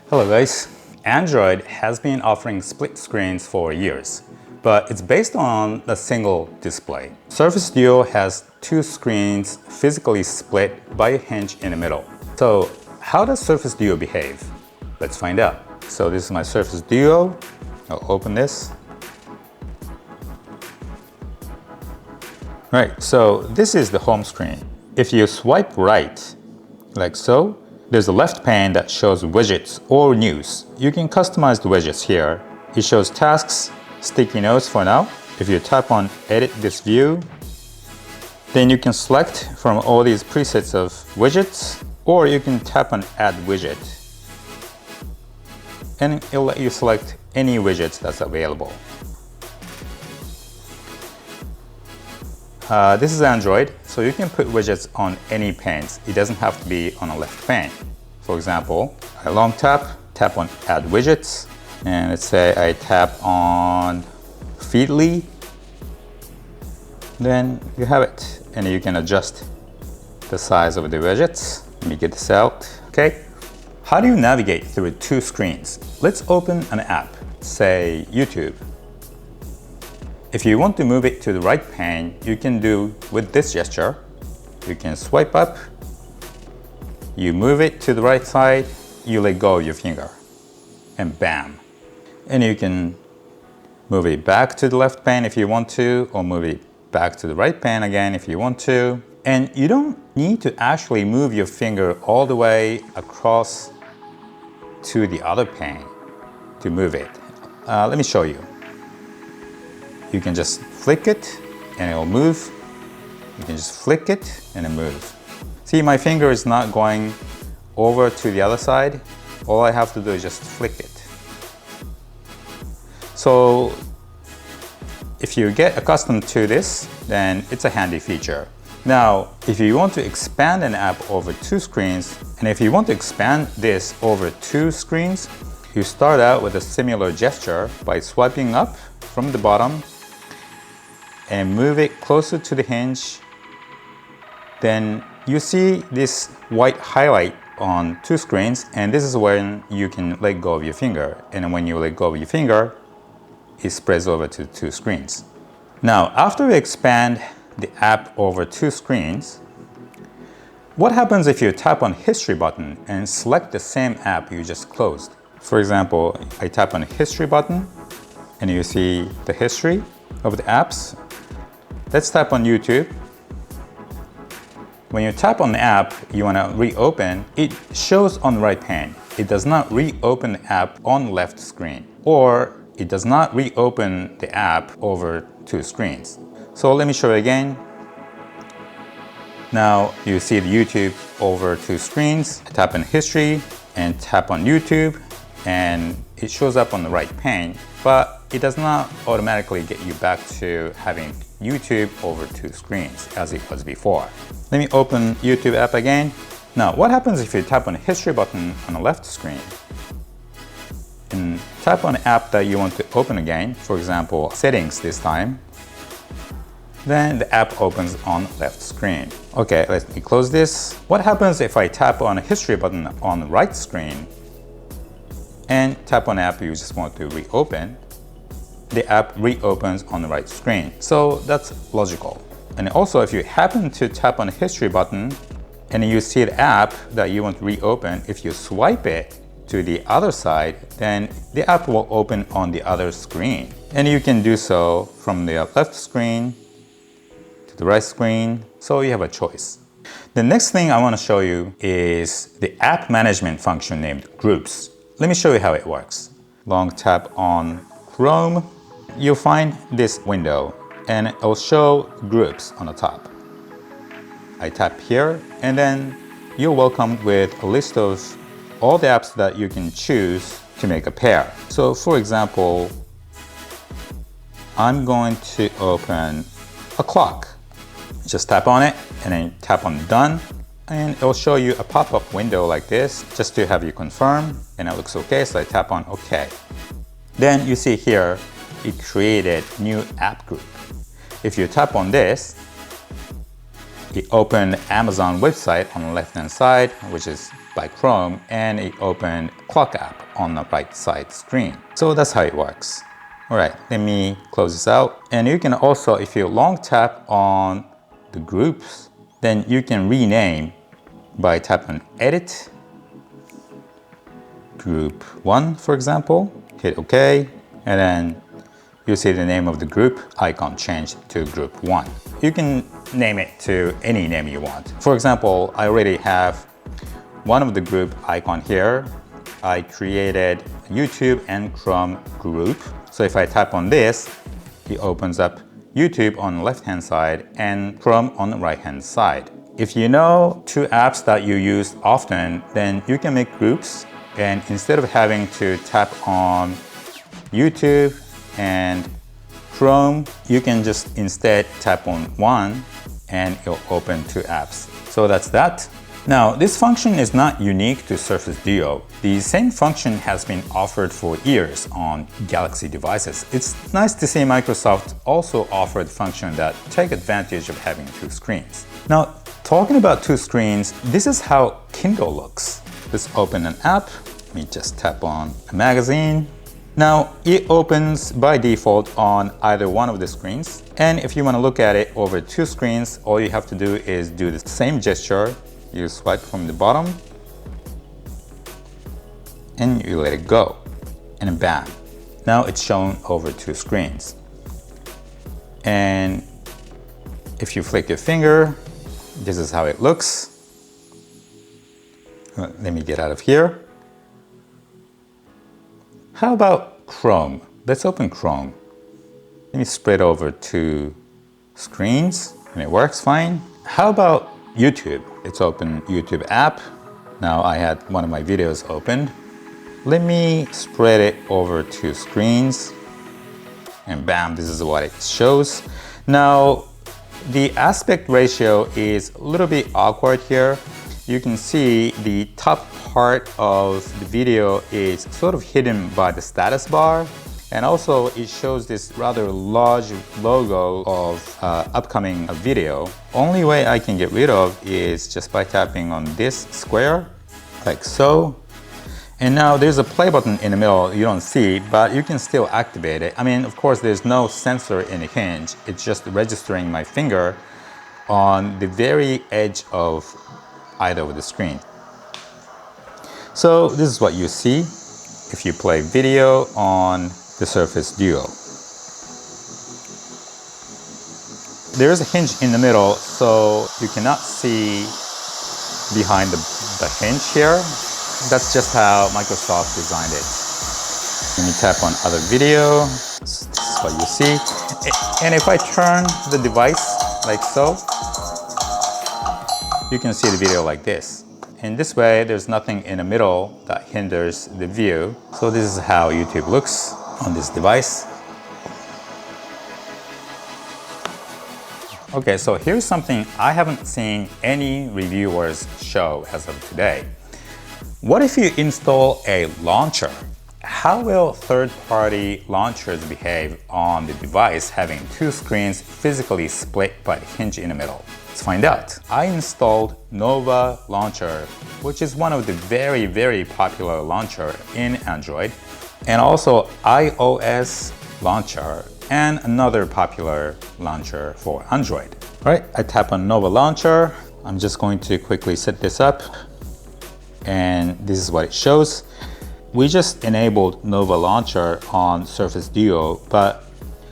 Hello guys, Android has been offering split screens for years, but it's based on a single display. Surface Duo has two screens physically split by a hinge in the middle. So how does Surface Duo behave? Let's find out. So this is my Surface Duo. I'll open this. Right, so this is the home screen. If you swipe right, like so, there's a left pane that shows widgets or news. You can customize the widgets here. It shows tasks, sticky notes for now. If you tap on edit this view, then you can select from all these presets of widgets, or you can tap on add widget. And it'll let you select any widgets that's available. This is Android, so you can put widgets on any panes. It doesn't have to be on a left pane. For example, I long tap on add widgets, and let's say I tap on Feedly, then you have it, and you can adjust the size of the widgets. Let me get this out. Okay. How do you navigate through two screens? Let's open an app, say YouTube. If you want to move it to the right pane, you can do with this gesture. You can swipe up, you move it to the right side, you let go of your finger, and bam. And you can move it back to the left pane if you want to, or move it back to the right pane again if you want to. And you don't need to actually move your finger all the way across to the other pane to move it. Let me show you. You can just flick it and it'll move. You can just flick it and it moves. See, my finger is not going over to the other side. All I have to do is just flick it. So if you get accustomed to this, then it's a handy feature. Now, if you want to expand an app over two screens, and if you want to expand this over two screens, you start out with a similar gesture by swiping up from the bottom and move it closer to the hinge. Then you see this white highlight on two screens, and this is when you can let go of your finger. And when you let go of your finger, it spreads over to two screens. Now, after we expand the app over two screens, what happens if you tap on History button and select the same app you just closed? For example, I tap on the History button and you see the history of the apps. Let's tap on YouTube. When you tap on the app you want to reopen, it shows on the right pane. It does not reopen the app on left screen, or it does not reopen the app over two screens. So let me show you again. Now you see the YouTube over two screens. Tap on History and tap on YouTube, and it shows up on the right pane, but it does not automatically get you back to having YouTube over two screens as it was before. Let me open YouTube app again. Now, what happens if you tap on the History button on the left screen and tap on the app that you want to open again, for example, Settings this time, then the app opens on left screen. Okay, let me close this. What happens if I tap on the History button on the right screen and tap on the app you just want to reopen? The app reopens on the right screen. So that's logical. And also, if you happen to tap on the History button and you see the app that you want to reopen, if you swipe it to the other side, then the app will open on the other screen. And you can do so from the left screen to the right screen, so you have a choice. The next thing I want to show you is the app management function named Groups. Let me show you how it works. Long tap on Chrome. You'll find this window and it'll show groups on the top. I tap here and then you're welcomed with a list of all the apps that you can choose to make a pair. So for example, I'm going to open a clock. Just tap on it and then tap on Done, and it'll show you a pop-up window like this just to have you confirm, and it looks okay, so I tap on OK. Then you see here it created new app group. If you tap on this, it opened Amazon website on the left hand side, which is by Chrome, and it opened Clock app on the right side screen. So that's how it works. All right, let me close this out. And you can also, if you long tap on the groups, then you can rename by tapping Edit, Group 1, for example. Hit OK, and then you see the name of the group icon changed to Group 1. You can name it to any name you want. For example, I already have one of the group icon here. I created YouTube and Chrome group. So if I tap on this, it opens up YouTube on the left-hand side and Chrome on the right-hand side. If you know two apps that you use often, then you can make groups, and instead of having to tap on YouTube and Chrome, you can just instead tap on one and it'll open two apps. So that's that. Now, this function is not unique to Surface Duo. The same function has been offered for years on Galaxy devices. It's nice to see Microsoft also offered function that take advantage of having two screens. Now, talking about two screens, this is how Kindle looks. Let's open an app. Let me just tap on a magazine. Now, it opens by default on either one of the screens. And if you want to look at it over two screens, all you have to do is do the same gesture. You swipe from the bottom and you let it go, and then bam. Now it's shown over two screens. And if you flick your finger, this is how it looks. Let me get out of here. How about Chrome? Let's open Chrome. Let me spread over two screens and it works fine. How about YouTube? Let's open YouTube app. Now I had one of my videos opened. Let me spread it over two screens and bam, this is what it shows. Now the aspect ratio is a little bit awkward here. You can see the top part of the video is sort of hidden by the status bar. And also it shows this rather large logo of upcoming video. Only way I can get rid of is just by tapping on this square, like so. And now there's a play button in the middle you don't see, but you can still activate it. I mean, of course, there's no sensor in the hinge. It's just registering my finger on the very edge of either of the screen. So this is what you see if you play video on the Surface Duo. There is a hinge in the middle, so you cannot see behind the hinge here. That's just how Microsoft designed it. Let me tap on other video. This is what you see. And if I turn the device like so, you can see the video like this. In this way, there's nothing in the middle that hinders the view. So this is how YouTube looks on this device. Okay, so here's something I haven't seen any reviewers show as of today. What if you install a launcher? How will third-party launchers behave on the device having two screens physically split by the hinge in the middle? Let's find out. I installed Nova Launcher, which is one of the very, very popular launcher in Android, and also iOS Launcher, and another popular launcher for Android. All right, I tap on Nova Launcher. I'm just going to quickly set this up, and this is what it shows. We just enabled Nova Launcher on Surface Duo, but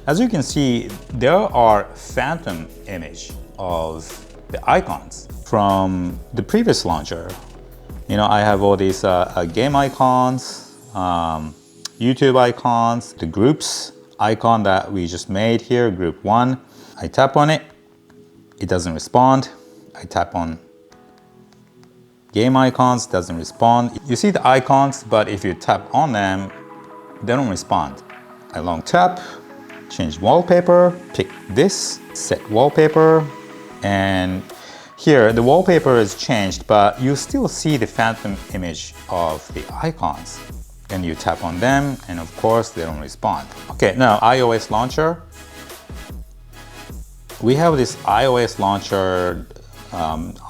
as you can see, there are phantom image of the icons from the previous launcher. You know, I have all these game icons, YouTube icons, the groups icon that we just made here, group 1. I tap on it, it doesn't respond. I tap on game icons, doesn't respond. You see the icons, but if you tap on them, they don't respond. I long tap, change wallpaper, pick this, set wallpaper, and here the wallpaper is changed, but you still see the phantom image of the icons. And you tap on them, and of course they don't respond. Okay, now iOS launcher. We have this iOS launcher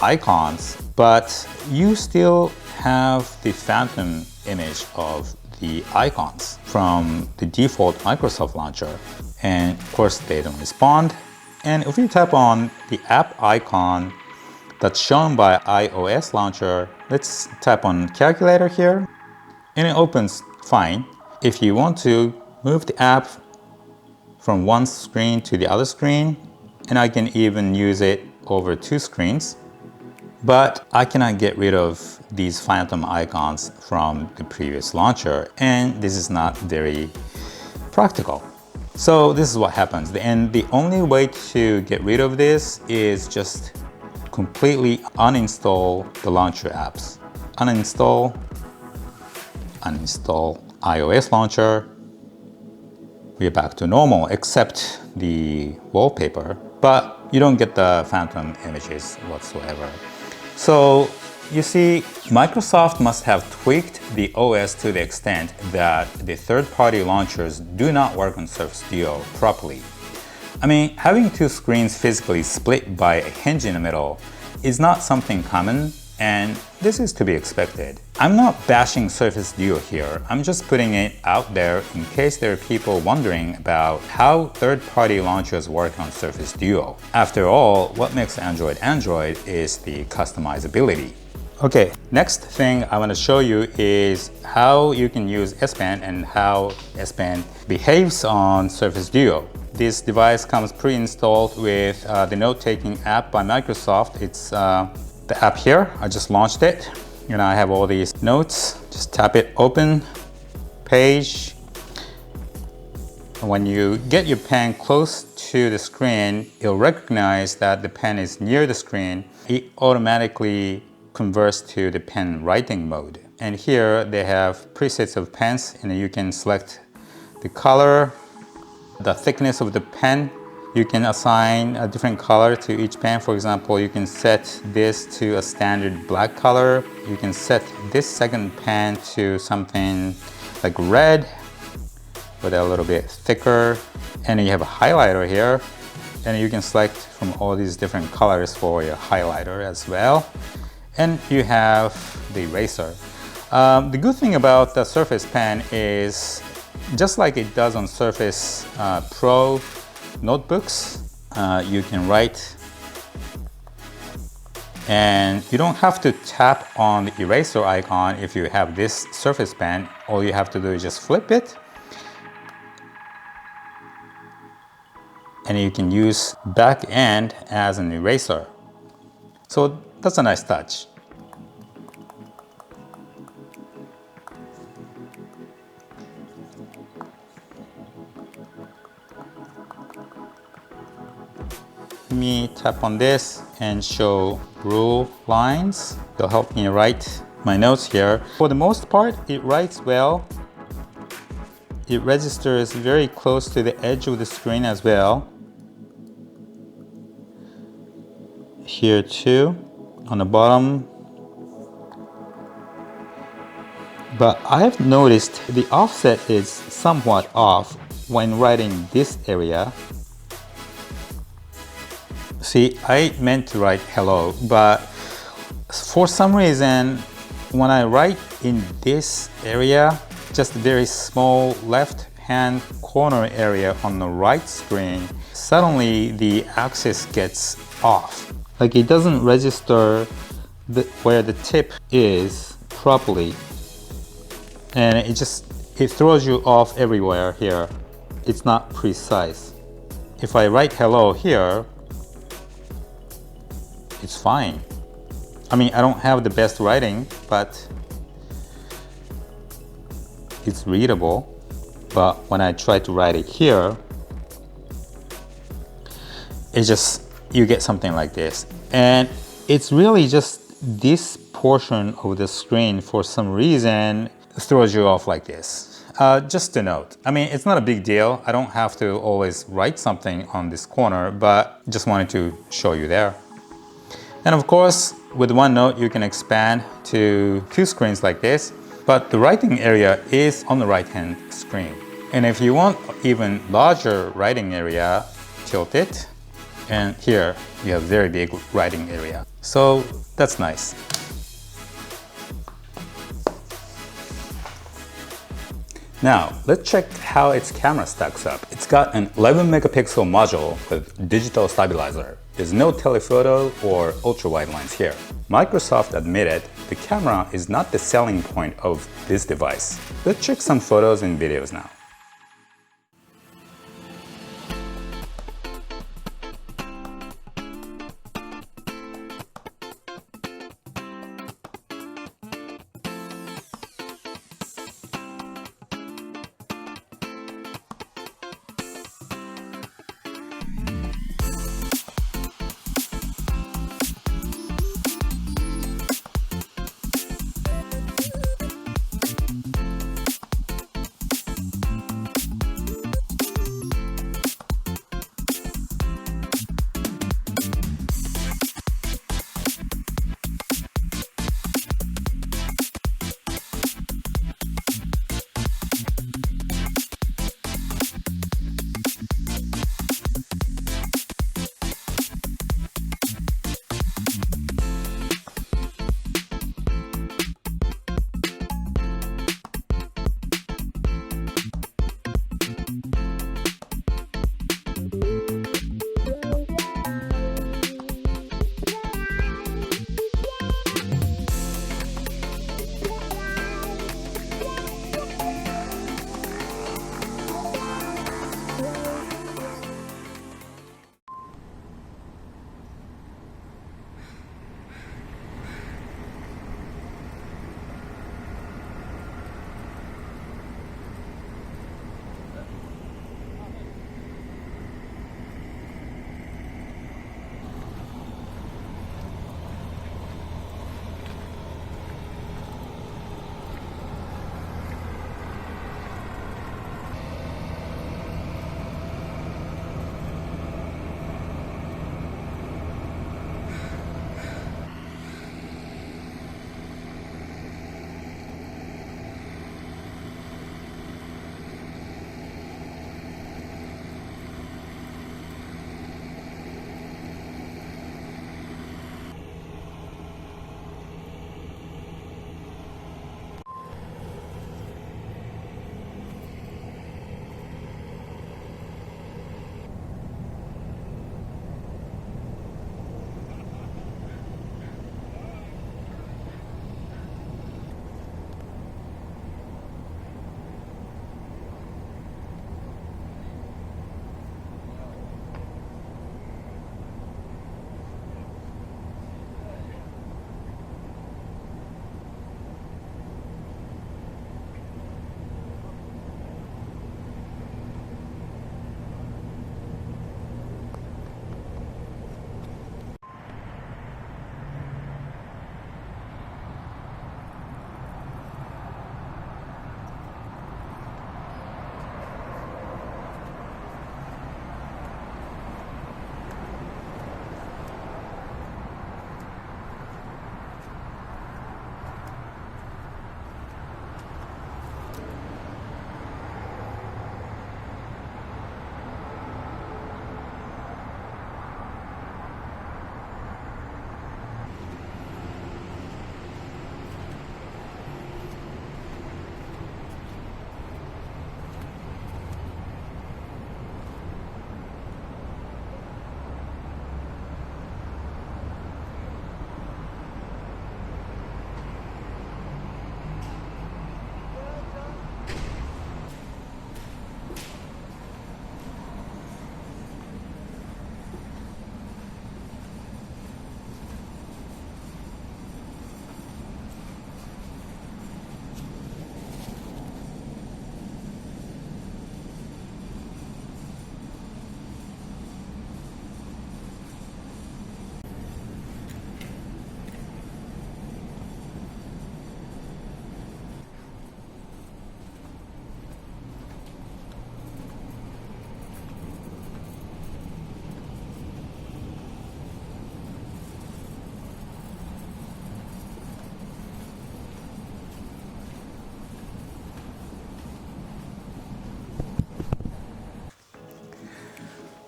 icons, but you still have the phantom image of the icons from the default Microsoft launcher. And of course, they don't respond. And if you tap on the app icon that's shown by iOS launcher, let's tap on calculator here, and it opens fine. If you want to move the app from one screen to the other screen, and I can even use it over two screens, but I cannot get rid of these phantom icons from the previous launcher, and this is not very practical. So this is what happens, and the only way to get rid of this is just completely uninstall the launcher apps. Uninstall iOS launcher. We're back to normal, except the wallpaper, but you don't get the phantom images whatsoever. So you see, Microsoft must have tweaked the OS to the extent that the third-party launchers do not work on Surface Duo properly. I mean, having two screens physically split by a hinge in the middle is not something common, and this is to be expected. I'm not bashing Surface Duo here, I'm just putting it out there in case there are people wondering about how third-party launchers work on Surface Duo. After all, what makes Android Android is the customizability. Okay, next thing I want to show you is how you can use S Pen and how S Pen behaves on Surface Duo. This device comes pre-installed with the note-taking app by Microsoft. It's the app here. I just launched it. You know, I have all these notes. Just tap it open, page. When you get your pen close to the screen, it'll recognize that the pen is near the screen. It automatically converts to the pen writing mode. And here they have presets of pens, and you can select the color, the thickness of the pen. You can assign a different color to each pen. For example, you can set this to a standard black color. You can set this second pen to something like red with a little bit thicker. And you have a highlighter here, and you can select from all these different colors for your highlighter as well. And you have the eraser. The good thing about the Surface Pen is, just like it does on Surface Pro notebooks, you can write, and you don't have to tap on the eraser icon if you have this Surface Pen. All you have to do is just flip it, and you can use back end as an eraser. So that's a nice touch. Let me tap on this and show rule lines. They'll help me write my notes here. For the most part, it writes well. It registers very close to the edge of the screen as well. Here too, on the bottom. But I have noticed the offset is somewhat off when writing this area. See, I meant to write hello, but for some reason, when I write in this area, just a very small left-hand corner area on the right screen, suddenly the axis gets off. Like it doesn't register where the tip is properly. And it throws you off everywhere here. It's not precise. If I write hello here, it's fine. I mean, I don't have the best writing, but it's readable. But when I try to write it here, you get something like this. And it's really just this portion of the screen, for some reason, throws you off like this. Just a note. I mean, it's not a big deal. I don't have to always write something on this corner, but just wanted to show you there. And of course, with OneNote, you can expand to two screens like this, but the writing area is on the right-hand screen. And if you want even larger writing area, tilt it, and here you have very big writing area. So that's nice. Now, let's check how its camera stacks up. It's got an 11 megapixel module with digital stabilizer. There's no telephoto or ultra-wide lens here. Microsoft admitted the camera is not the selling point of this device. Let's check some photos and videos now.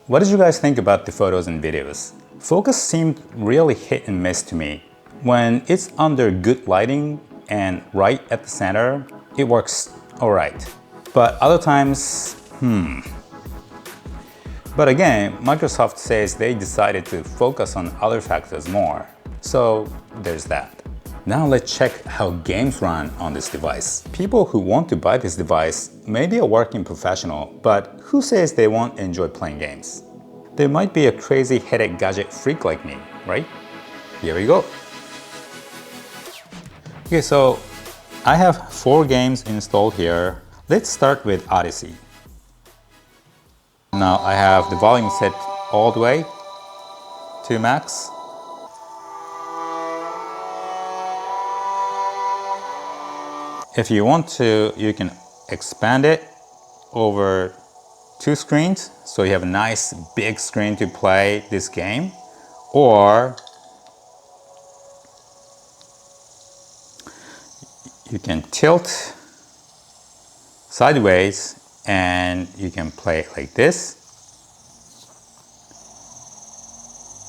What did you guys think about the photos and videos? Focus seemed really hit and miss to me. When it's under good lighting and right at the center, it works alright. But other times, But again, Microsoft says they decided to focus on other factors more. So there's that. Now let's check how games run on this device. People who want to buy this device may be a working professional, but who says they won't enjoy playing games? There might be a crazy headache gadget freak like me, right? Here we go. Okay, so I have 4 games installed here. Let's start with Odyssey. Now I have the volume set all the way to max. If you want to, you can expand it over 2 screens, so you have a nice big screen to play this game, or you can tilt sideways and you can play it like this,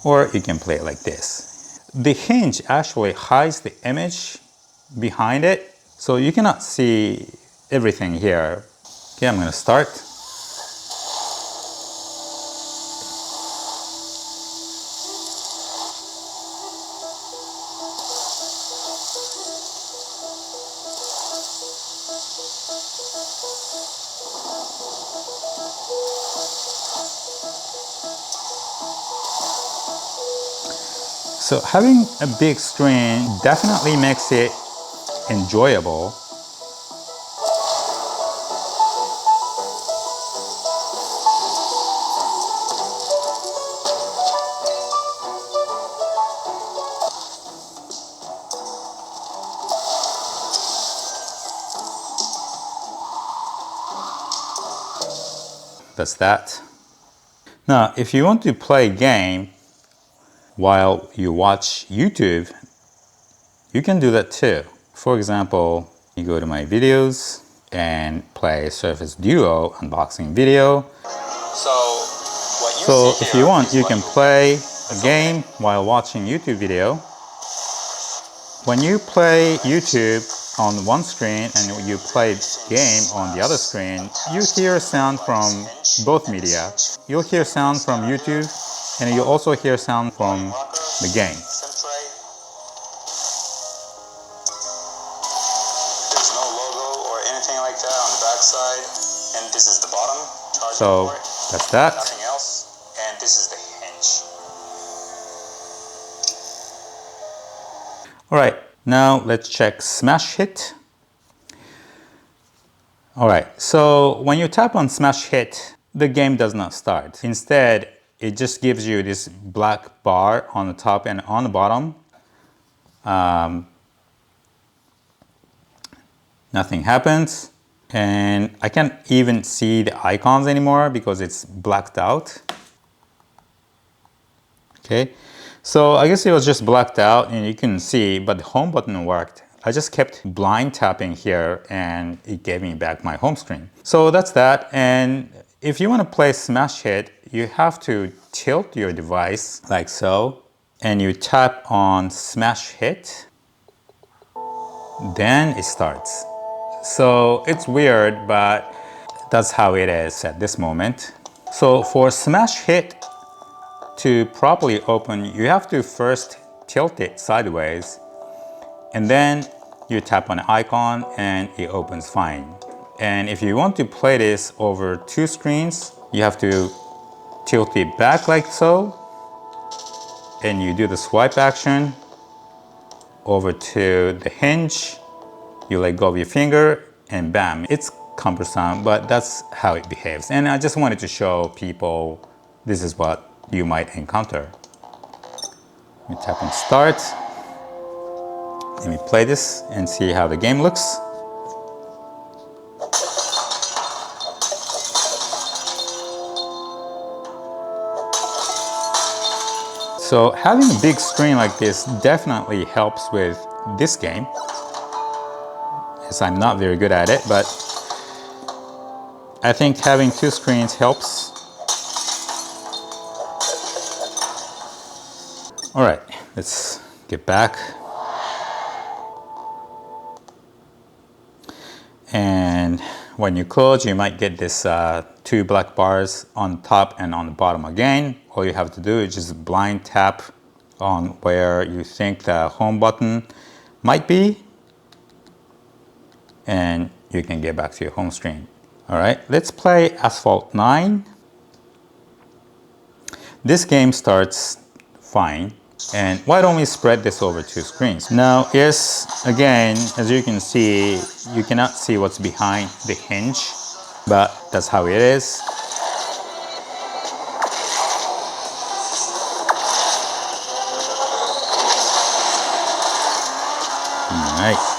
or you can play it like this. The hinge actually hides the image behind it, so you cannot see everything here. Okay, I'm gonna start. So having a big screen definitely makes it enjoyable. That's that. Now, if you want to play a game while you watch YouTube, you can do that too. For example, you go to my videos and play Surface Duo unboxing video. So if you want, you can play a game while watching YouTube video. When you play YouTube on one screen and you play game on the other screen, you hear sound from both media. You'll hear sound from YouTube and you also hear sound from the game. There's no logo or anything like that on the back side, and this is the bottom charging So port. that's that. Nothing else, and this is the hinge. Alright, now let's check smash hit. Alright, so when you tap on smash hit, the game does not start. Instead, it just gives you this black bar on the top and on the bottom. Nothing happens, and I can't even see the icons anymore because it's blacked out. Okay, so I guess it was just blacked out and you couldn't see, but the home button worked. I just kept blind tapping here and it gave me back my home screen. So that's that. And if you want to play smash hit, you have to tilt your device like so, and you tap on smash hit, then it starts. So it's weird, but that's how it is at this moment. So for smash hit to properly open, you have to first tilt it sideways, and then you tap on the icon and it opens fine. And if you want to play this over 2 screens, you have to tilt it back like so, and you do the swipe action over to the hinge, you let go of your finger, and bam, it's cumbersome, but that's how it behaves. And I just wanted to show people this is what you might encounter. Let me tap on start. Let me play this and see how the game looks. So having a big screen like this definitely helps with this game. Yes, I'm not very good at it, but I think having 2 screens helps. All right, let's get back. And when you close, you might get this two black bars on top and on the bottom again. All you have to do is just blind tap on where you think the home button might be, and you can get back to your home screen. All right, let's play Asphalt 9. This game starts fine. And why don't we spread this over two screens? Now, yes, again, as you can see, you cannot see what's behind the hinge, but that's how it is. All right.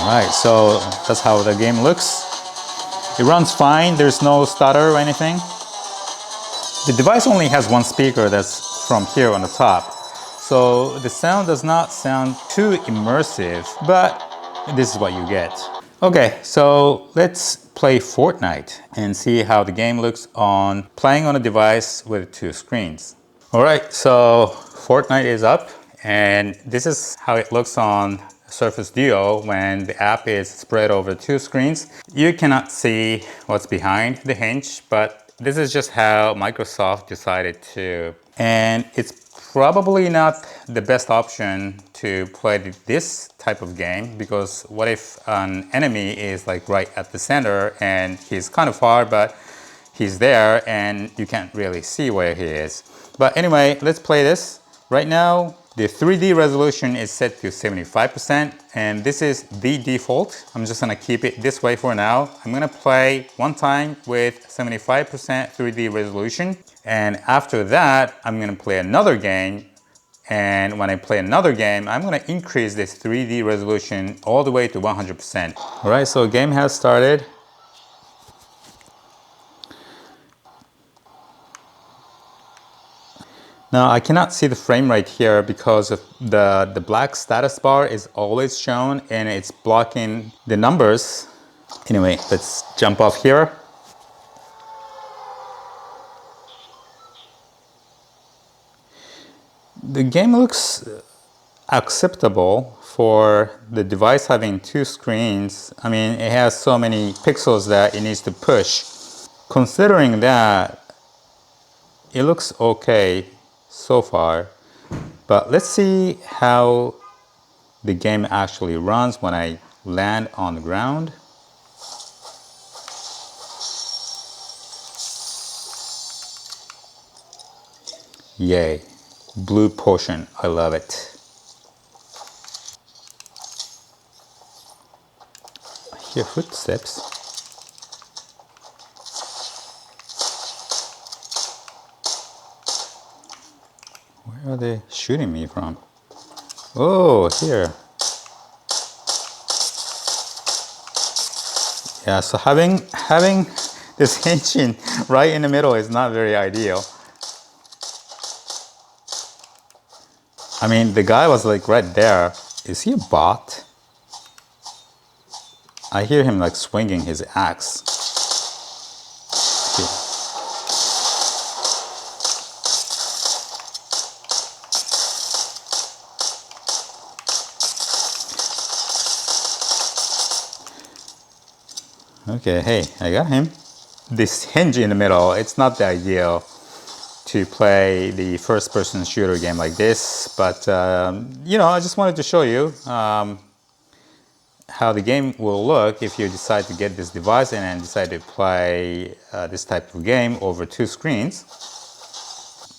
Alright, so that's how the game looks. It runs fine, there's no stutter or anything. The device only has one speaker that's from here on the top. So the sound does not sound too immersive, but this is what you get. Okay, so let's play Fortnite and see how the game looks on playing on a device with two screens. Alright, so Fortnite is up, and this is how it looks on Surface Duo when the app is spread over two screens. You cannot see what's behind the hinge, but this is just how Microsoft decided to. And it's probably not the best option to play this type of game, because what if an enemy is like right at the center and he's kind of far, but he's there and you can't really see where he is. But anyway, let's play this. Right now, the 3D resolution is set to 75%, and this is the default. I'm just gonna keep it this way for now. I'm gonna play one time with 75% 3D resolution, and after that, I'm gonna play another game. And when I play another game, I'm gonna increase this 3D resolution all the way to 100%. All right, so game has started. Now I cannot see the frame rate here because of the black status bar is always shown and it's blocking the numbers. Anyway, let's jump off here. The game looks acceptable for the device having two screens. I mean, it has so many pixels that it needs to push. Considering that, it looks okay so far, but let's see how the game actually runs when I land on the ground. Yay, blue potion, I love it. I hear footsteps. Where are they shooting me from? Oh, here. Yeah, so having this hinge right in the middle is not very ideal. I mean, the guy was like right there. Is he a bot? I hear him like swinging his axe. Okay, hey, I got him. This hinge in the middle, it's not the ideal to play the first-person shooter game like this, but you know, I just wanted to show you how the game will look if you decide to get this device and then decide to play this type of game over two screens.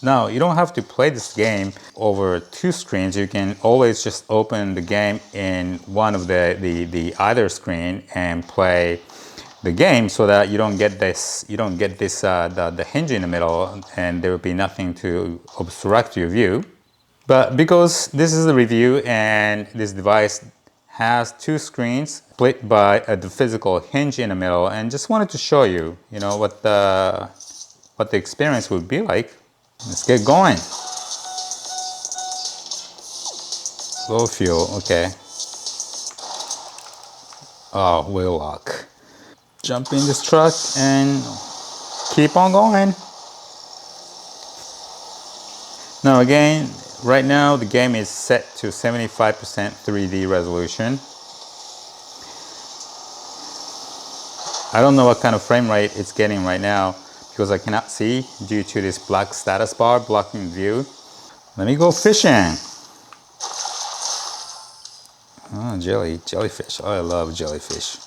Now, you don't have to play this game over two screens. You can always just open the game in one of the either screen and play the game, so that you don't get this the hinge in the middle, and there will be nothing to obstruct your view. But because this is a review and this device has two screens split by the physical hinge in the middle, and just wanted to show you, you know, what the experience would be like. Let's get going. Low fuel, okay. Oh, wheel lock. Jump in this truck and keep on going. Now again, right now the game is set to 75% 3D resolution. I don't know what kind of frame rate it's getting right now because I cannot see due to this black status bar blocking view. Let me go fishing. Oh, jellyfish. Oh, I love jellyfish.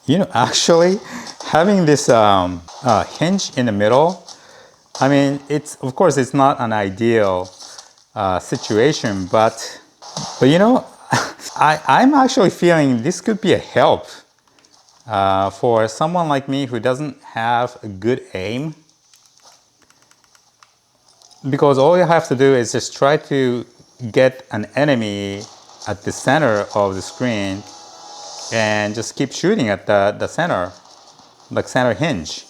You know, actually, having this hinge in the middle, I mean, it's of course it's not an ideal situation, but you know, I'm actually feeling this could be a help for someone like me who doesn't have a good aim. Because all you have to do is just try to get an enemy at the center of the screen and just keep shooting at the center, like center hinge.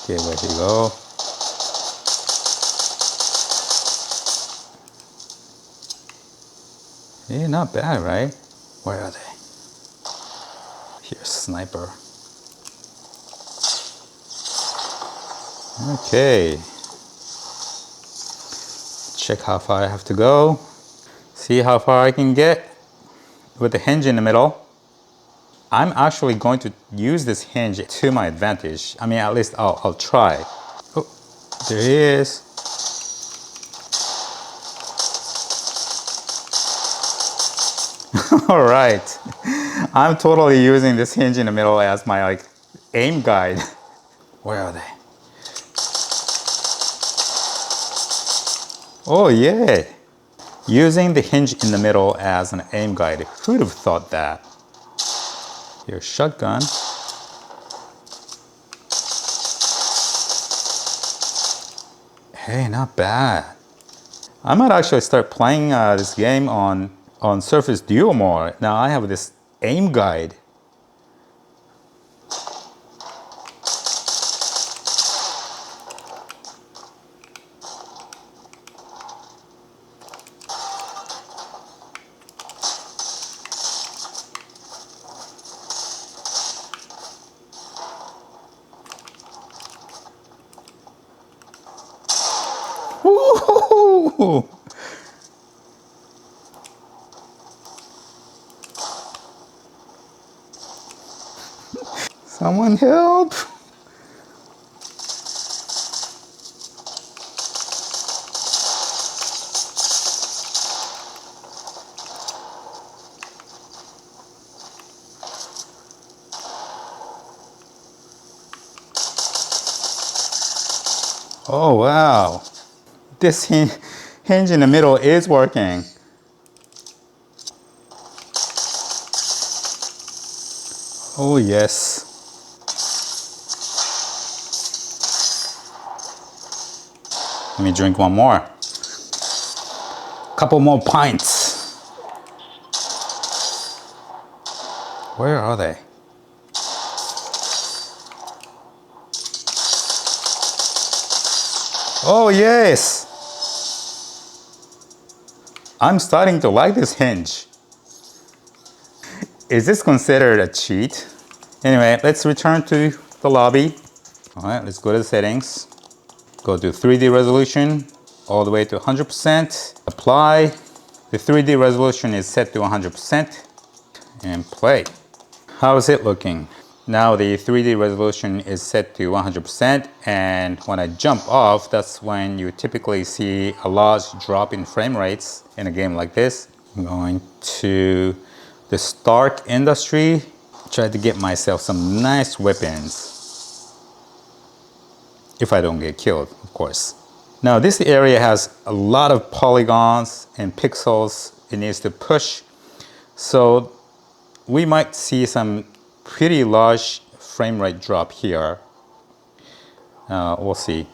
Okay, where do you go? Yeah, not bad, right? Where are they? Here's sniper. Okay. Check how far I have to go. See how far I can get with the hinge in the middle. I'm actually going to use this hinge to my advantage. I mean, at least I'll try. Oh, there he is. All right. I'm totally using this hinge in the middle as my like aim guide. Where are they? Oh yeah. Using the hinge in the middle as an aim guide. Who'd have thought that? Here's shotgun. Hey, not bad. I might actually start playing this game on Surface Duo more. Now I have this aim guide. Woo-hoo-hoo! Someone help! Oh wow! This hinge in the middle is working. Oh yes. Let me drink one more. Couple more pints. Where are they? Oh yes! I'm starting to like this hinge. Is this considered a cheat? Anyway, let's return to the lobby. All right, let's go to the settings. Go to 3D resolution, all the way to 100%. Apply. The 3D resolution is set to 100%. And play. How is it looking? Now the 3D resolution is set to 100%, and when I jump off, that's when you typically see a large drop in frame rates in a game like this. I'm going to the Stark industry, try to get myself some nice weapons. If I don't get killed, of course. Now this area has a lot of polygons and pixels it needs to push, so we might see some pretty large frame rate drop here. We'll see.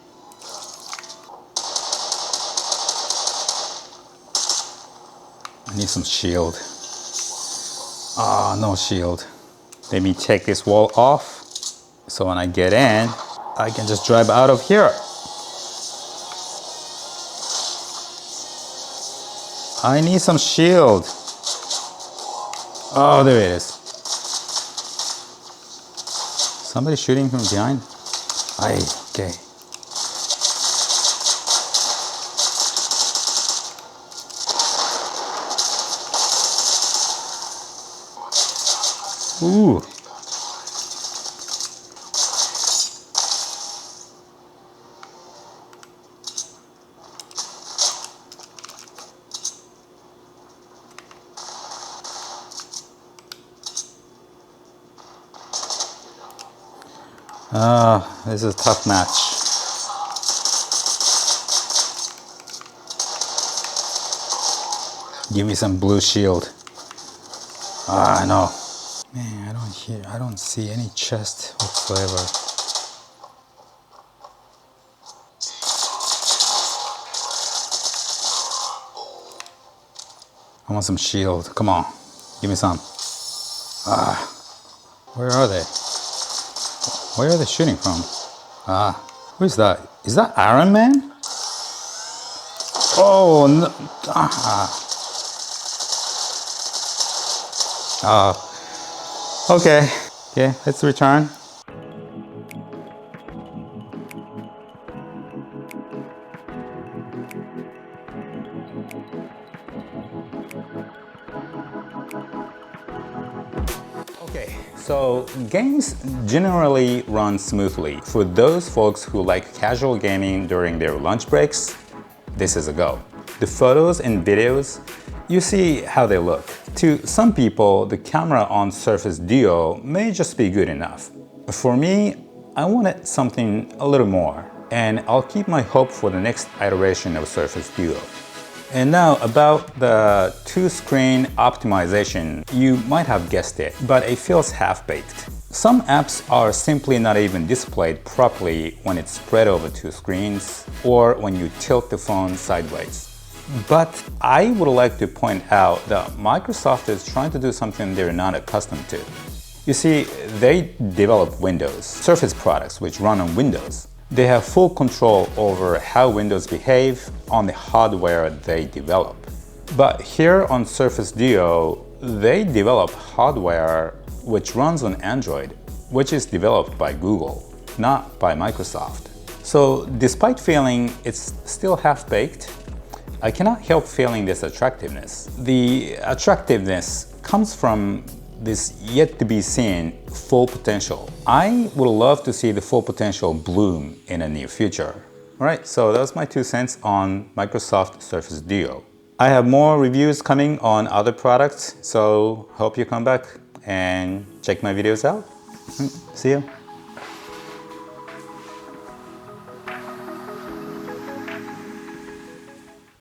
I need some shield. Ah, no shield. Let me take this wall off so when I get in, I can just drive out of here. I need some shield. Oh, there it is. Somebody shooting from behind? Okay. Ooh. This is a tough match. Give me some blue shield. I know. Man, I don't see any chest whatsoever. I want some shield. Come on, give me some. Where are they? Where are they shooting from? Who is that? Is that Iron Man? Oh no! Okay. Okay, let's return. Okay, so games generally run smoothly. For those folks who like casual gaming during their lunch breaks, this is a go. The photos and videos, you see how they look. To some people, the camera on Surface Duo may just be good enough. For me, I wanted something a little more, and I'll keep my hope for the next iteration of Surface Duo. And now about the two-screen optimization, you might have guessed it, but it feels half-baked. Some apps are simply not even displayed properly when it's spread over two screens or when you tilt the phone sideways. But I would like to point out that Microsoft is trying to do something they're not accustomed to. You see, they develop Windows, Surface products which run on Windows. They have full control over how Windows behave on the hardware they develop. But here on Surface Duo, they develop hardware which runs on Android, which is developed by Google, not by Microsoft. So despite feeling it's still half-baked, I cannot help feeling this attractiveness. The attractiveness comes from this yet-to-be-seen full potential. I would love to see the full potential bloom in the near future. Alright, so that was my 2 cents on Microsoft Surface Duo. I have more reviews coming on other products, so hope you come back and check my videos out. See you.